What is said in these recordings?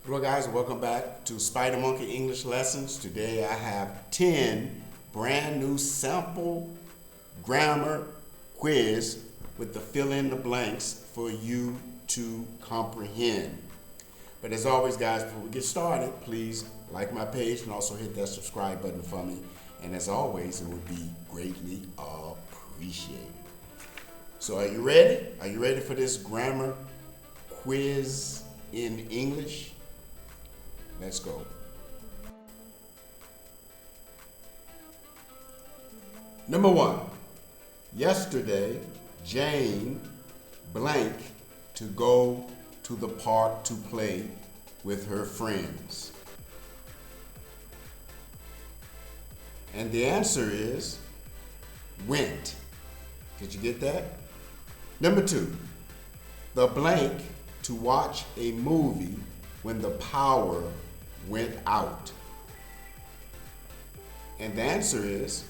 Hello guys, welcome back to Spider Monkey English Lessons. Today I have 10 brand new sample grammar quiz with the fill in the blanks for you to comprehend. But as always guys, before we get started, please like my page and also hit that subscribe button for me. And as always, it would be greatly appreciated. So are you ready? Are you ready for this grammar quiz in English? Let's go. Number 1. Yesterday, Jane blank to go to the park to play with her friends. And the answer is went. Did you get that? Number 2. The blank to watch a movie when the power went out. And the answer is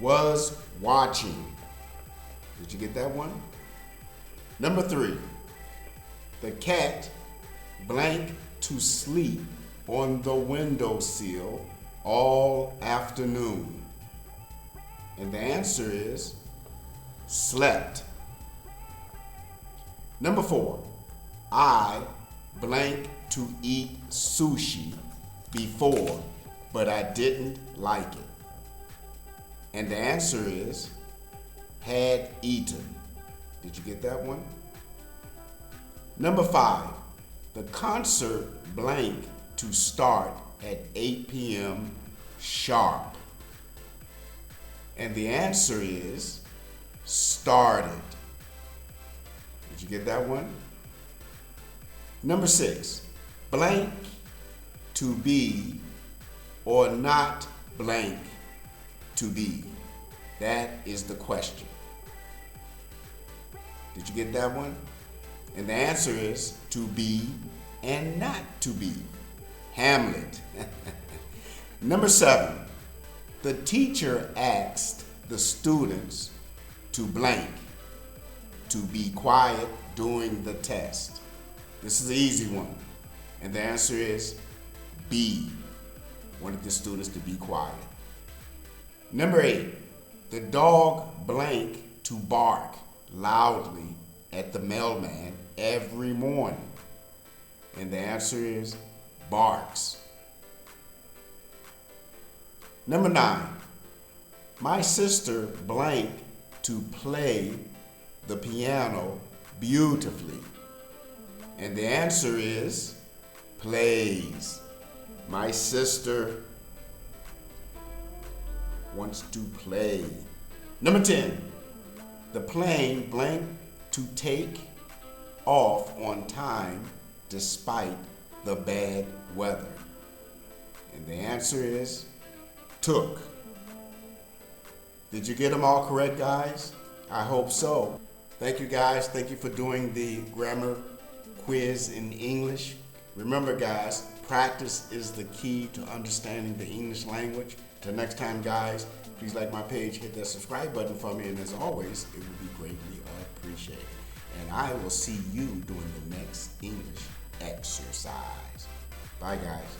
was watching. Did you get that one? Number 3. The cat blank to sleep on the windowsill all afternoon. And the answer is slept. Number 4. I blank to eat sushi before, but I didn't like it. And the answer is had eaten. Did you get that one? Number 5. The concert blank to start at 8 p.m. sharp. And the answer is started. Did you get that one? Number 6. Blank to be or not blank to be. That is the question. Did you get that one? And the answer is to be and not to be. Hamlet. Number 7. The teacher asked the students to blank to be quiet during the test. This is an easy one. And the answer is B. Wanted the students to be quiet. Number 8. The dog blank to bark loudly at the mailman every morning. And the answer is barks. Number 9. My sister blank to play the piano beautifully. And the answer is plays. My sister wants to play. Number 10. The plane blank to take off on time despite the bad weather. And the answer is took. Did you get them all correct, guys? I hope so. Thank you, guys. Thank you for doing the grammar quiz in English. Remember, guys, practice is the key to understanding the English language. Till next time, guys, please like my page, hit that subscribe button for me, and as always, it would be greatly appreciated. And I will see you doing the next English exercise. Bye, guys.